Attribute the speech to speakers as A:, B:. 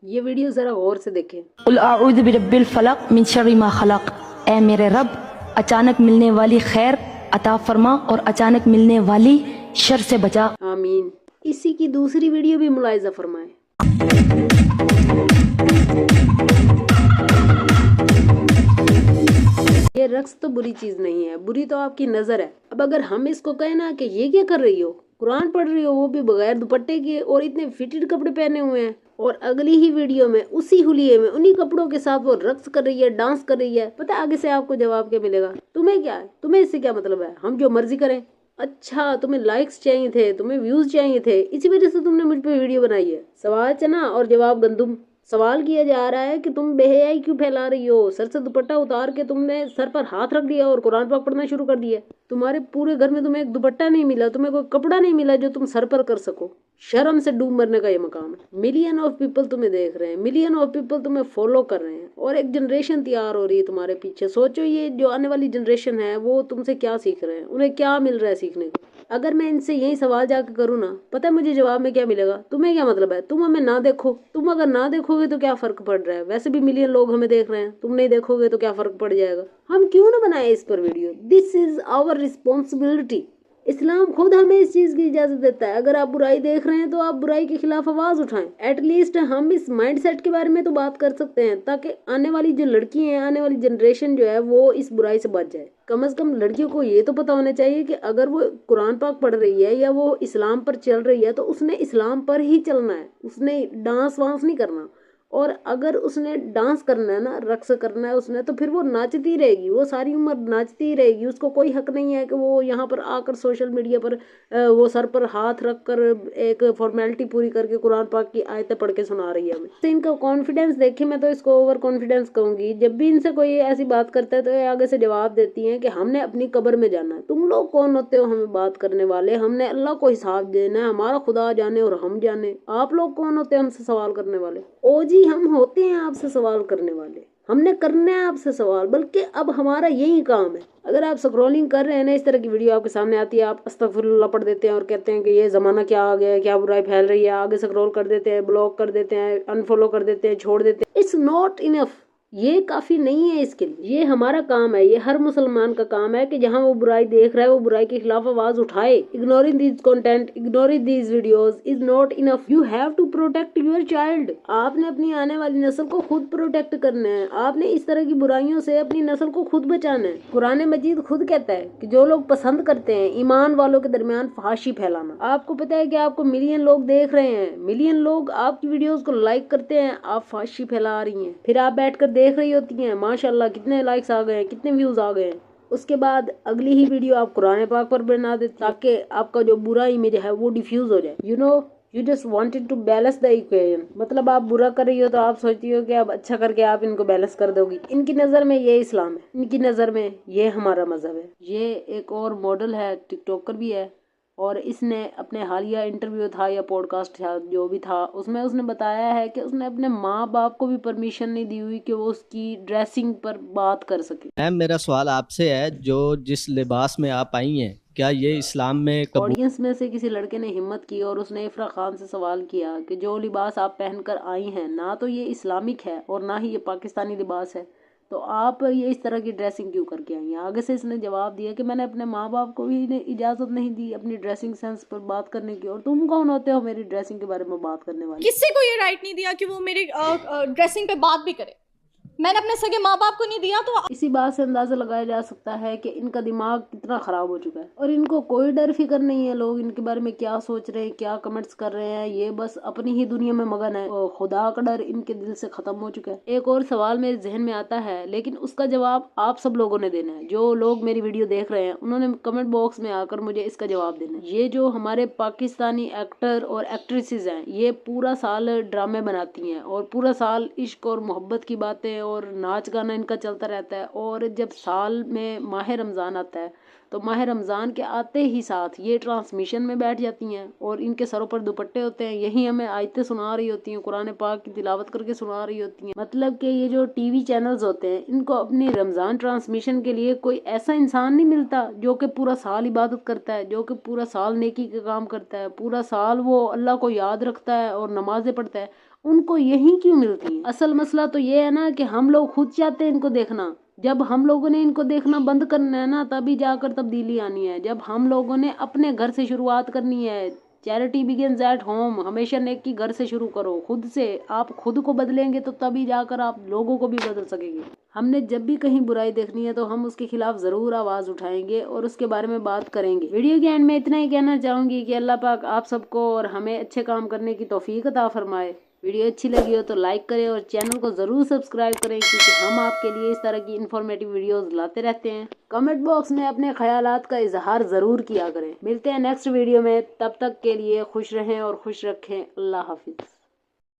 A: یہ ویڈیو ذرا غور سے دیکھیں۔
B: قل اعوذ برب الفلق من شر ما خلق، اے میرے رب اچانک ملنے والی خیر عطا فرما اور اچانک ملنے والی شر سے بچا۔
A: آمین۔ اسی کی دوسری ویڈیو بھی ملاحظہ فرمائیں۔ یہ رقص تو بری چیز نہیں ہے، بری تو آپ کی نظر ہے۔ اب اگر ہم اس کو کہیں نا کہ یہ کیا کر رہی ہو، قرآن پڑھ رہی ہو وہ بھی بغیر دوپٹے کے اور اتنے فٹڈ کپڑے پہنے ہوئے ہیں، اور اگلی ہی ویڈیو میں اسی حلیے میں انہی کپڑوں کے ساتھ وہ رقص کر رہی ہے، ڈانس کر رہی ہے، پتہ آگے سے آپ کو جواب کیا ملے گا؟ تمہیں کیا ہے؟ تمہیں اس سے کیا مطلب ہے؟ ہم جو مرضی کریں؟ اچھا تمہیں لائکس چاہیے تھے، تمہیں ویوز چاہیے تھے، اسی وجہ سے تم نے مجھ پہ ویڈیو بنائی ہے۔ سوال چنا اور جواب گندم۔ سوال کیا جا رہا ہے کہ تم بے حیائی کیوں پھیلا رہی ہو؟ سر سے دوپٹہ اتار کے تم نے سر پر ہاتھ رکھ دیا اور قرآن پاک پڑھنا شروع کر دیا۔ تمہارے پورے گھر میں تمہیں ایک دوپٹہ نہیں ملا، تمہیں کوئی کپڑا نہیں ملا جو تم سر پر کر سکو۔ شرم سے ڈوب مرنے کا یہ مقام ہے۔ ملین آف پیپل تمہیں دیکھ رہے ہیں، ملین آف پیپل تمہیں فالو کر رہے ہیں، اور ایک جنریشن تیار ہو رہی ہے تمہارے پیچھے۔ سوچو یہ جو آنے والی جنریشن ہے وہ تم سے کیا سیکھ رہے ہیں، انہیں کیا مل رہا ہے سیکھنے کو۔ اگر میں ان سے یہی سوال جا کے کروں نا، پتہ ہے مجھے جواب میں کیا ملے گا؟ تمہیں کیا مطلب ہے؟ تم ہمیں نہ دیکھو، تم اگر نہ دیکھو گے تو کیا فرق پڑ رہا ہے؟ ویسے بھی ملین لوگ ہمیں دیکھ رہے ہیں، تم نہیں دیکھو گے تو کیا فرق پڑ جائے گا؟ ہم کیوں نہ بنائے اس پر ویڈیو؟ دس از آور رسپانسبلٹی۔ اسلام خود ہمیں اس چیز کی اجازت دیتا ہے، اگر آپ برائی دیکھ رہے ہیں تو آپ برائی کے خلاف آواز اٹھائیں۔ ایٹ لیسٹ ہم اس مائنڈ سیٹ کے بارے میں تو بات کر سکتے ہیں تاکہ آنے والی جو لڑکی ہیں، آنے والی جنریشن جو ہے وہ اس برائی سے بچ جائے۔ کم از کم لڑکیوں کو یہ تو پتا ہونا چاہیے کہ اگر وہ قرآن پاک پڑھ رہی ہے یا وہ اسلام پر چل رہی ہے تو اس نے اسلام پر ہی چلنا ہے، اس نے ڈانس وانس نہیں کرنا۔ اور اگر اس نے ڈانس کرنا ہے نا، رقص کرنا ہے اس نے، تو پھر وہ ناچتی رہے گی، وہ ساری عمر ناچتی رہے گی۔ اس کو کوئی حق نہیں ہے کہ وہ یہاں پر آ کر سوشل میڈیا پر وہ سر پر ہاتھ رکھ کر ایک فارمیلٹی پوری کر کے قرآن پاک کی آیتیں پڑھ کے سنا رہی ہے ہمیں۔ تو ان کا کانفیڈینس دیکھیں، میں تو اس کو اوور کانفیڈینس کہوں گی۔ جب بھی ان سے کوئی ایسی بات کرتا ہے تو یہ آگے سے جواب دیتی ہیں کہ ہم نے اپنی قبر میں جانا ہے۔ تم لوگ کون ہوتے ہو ہمیں بات کرنے والے؟ ہم نے اللہ کو حساب دینا ہے، ہمارا خدا جانے اور ہم جانے۔ آپ لوگ کون ہوتے ہیں ہم سے سوال کرنے والے؟ او جی ہم ہوتے ہیں آپ سے سوال کرنے والے، ہم نے کرنا ہے آپ سے سوال، بلکہ اب ہمارا یہی کام ہے۔ اگر آپ سکرولنگ کر رہے ہیں نا، اس طرح کی ویڈیو آپ کے سامنے آتی ہے، آپ استغفر اللہ پڑھ دیتے ہیں اور کہتے ہیں کہ یہ زمانہ کیا آ گیا ہے، کیا برائی پھیل رہی ہے، آگے سکرول کر دیتے ہیں، بلاک کر دیتے ہیں، انفالو کر دیتے ہیں، چھوڑ دیتے ہیں۔ اٹس ناٹ انف، یہ کافی نہیں ہے اس کے لیے۔ یہ ہمارا کام ہے، یہ ہر مسلمان کا کام ہے کہ جہاں وہ برائی دیکھ رہا ہے وہ برائی کے خلاف آواز اٹھائے۔ Ignoring these content, ignoring these videos is not enough, you have to protect your child. آپ نے اپنی آنے والی نسل کو خود پروٹیکٹ کرنا ہے، آپ نے اس طرح کی برائیوں سے اپنی نسل کو خود بچانا ہے۔ قرآن مجید خود کہتا ہے کہ جو لوگ پسند کرتے ہیں ایمان والوں کے درمیان فحاشی پھیلانا۔ آپ کو پتہ ہے کہ آپ کو ملین لوگ دیکھ رہے ہیں، ملین لوگ آپ کی ویڈیوز کو لائک کرتے ہیں، آپ فحاشی پھیلا رہی ہیں، پھر آپ بیٹھ کر دیکھ رہی ہوتی ہیں ماشاءاللہ کتنے لائکس آ گئے ہیں، کتنے ویوز آ گئے ہیں۔ اس کے بعد اگلی ہی ویڈیو آپ قرآن پاک پر بنا دیتے تاکہ آپ کا جو برا امیج ہے وہ ڈیفیوز ہو جائے۔ You just wanted to balance the equation، مطلب آپ برا کر رہی ہو تو آپ سوچتی ہو کہ اب اچھا کر کے آپ ان کو بیلنس کر دو گی۔ ان کی نظر میں یہ اسلام ہے، ان کی نظر میں یہ ہمارا مذہب ہے۔ یہ ایک اور ماڈل ہے، ٹک ٹاکر بھی ہے، اور اس نے اپنے حالیہ انٹرویو تھا یا پوڈ کاسٹ تھا جو بھی تھا، اس میں اس نے بتایا ہے کہ اس نے اپنے ماں باپ کو بھی پرمیشن نہیں دی ہوئی کہ وہ اس کی ڈریسنگ پر بات کر سکے۔
C: میم میرا سوال آپ سے ہے، جو جس لباس میں آپ آئی ہیں کیا یہ اسلام میں قبول؟
A: آڈینس میں سے کسی لڑکے نے ہمت کی اور اس نے افرا خان سے سوال کیا کہ جو لباس آپ پہن کر آئی ہیں نہ تو یہ اسلامک ہے اور نہ ہی یہ پاکستانی لباس ہے، تو آپ یہ اس طرح کی ڈریسنگ کیوں کر کے آئی ہیں؟ آگے سے اس نے جواب دیا کہ میں نے اپنے ماں باپ کو بھی اجازت نہیں دی اپنی ڈریسنگ سینس پر بات کرنے کی، اور تم کون ہوتے ہو میری ڈریسنگ کے بارے میں بات کرنے والے؟
D: کسی کو یہ رائٹ نہیں دیا کہ وہ میری ڈریسنگ پہ بات بھی کرے، میں نے اپنے سگے ماں باپ کو نہیں دیا۔ تو
A: اسی بات سے اندازہ لگایا جا سکتا ہے کہ ان کا دماغ کتنا خراب ہو چکا ہے، اور ان کو کوئی ڈر فکر نہیں ہے لوگ ان کے بارے میں کیا سوچ رہے ہیں، کیا کمنٹس کر رہے ہیں، یہ بس اپنی ہی دنیا میں مگن ہے، خدا کا ڈر ان کے دل سے ختم ہو چکا ہے۔ ایک اور سوال میرے ذہن میں آتا ہے لیکن اس کا جواب آپ سب لوگوں نے دینا ہے، جو لوگ میری ویڈیو دیکھ رہے ہیں انہوں نے کمنٹ باکس میں آ کر مجھے اس کا جواب دینا ہے۔ یہ جو ہمارے پاکستانی ایکٹر اور ایکٹریسز ہیں یہ پورا سال ڈرامے بناتی ہیں اور پورا سال عشق اور محبت کی باتیں اور ناچ گانا ان کا چلتا رہتا ہے، اور جب سال میں ماہ رمضان آتا ہے تو ماہ رمضان کے آتے ہی ساتھ یہ ٹرانسمیشن میں بیٹھ جاتی ہیں اور ان کے سروں پر دوپٹے ہوتے ہیں، یہی ہمیں آیتیں سنا رہی ہوتی ہیں، قرآن پاک کی تلاوت کر کے سنا رہی ہوتی ہیں۔ مطلب کہ یہ جو ٹی وی چینلز ہوتے ہیں ان کو اپنی رمضان ٹرانسمیشن کے لیے کوئی ایسا انسان نہیں ملتا جو کہ پورا سال عبادت کرتا ہے، جو کہ پورا سال نیکی کا کام کرتا ہے، پورا سال وہ اللہ کو یاد رکھتا ہے اور نمازیں پڑھتا ہے، ان کو یہی کیوں ملتی ہیں؟ اصل مسئلہ تو یہ ہے نا کہ ہم لوگ خود چاہتے ہیں ان کو دیکھنا. جب ہم لوگوں نے ان کو دیکھنا بند کرنا ہے نا تبھی جا کر تبدیلی آنی ہے. جب ہم لوگوں نے اپنے گھر سے شروعات کرنی ہے. Charity begins at home. ہمیشہ نیکی گھر سے شروع کرو, خود سے. آپ خود کو بدلیں گے تو تبھی جا کر آپ لوگوں کو بھی بدل سکیں گے. ہم نے جب بھی کہیں برائی دیکھنی ہے تو ہم اس کے خلاف ضرور آواز اٹھائیں گے اور اس کے بارے میں بات کریں گے. ویڈیو کے اینڈ میں اتنا ہی کہنا چاہوں گی کہ اللہ پاک آپ سب کو اور ہمیں اچھے کام کرنے کی توفیق عطا فرمائے. ویڈیو اچھی لگی ہو تو لائک کریں اور چینل کو ضرور سبسکرائب کریں کیونکہ ہم آپ کے لیے اس طرح کی انفارمیٹیو ویڈیوز لاتے رہتے ہیں. کمنٹ باکس میں اپنے خیالات کا اظہار ضرور کیا کریں. ملتے ہیں نیکسٹ ویڈیو میں, تب تک کے لیے خوش رہیں اور خوش رکھیں. اللہ حافظ.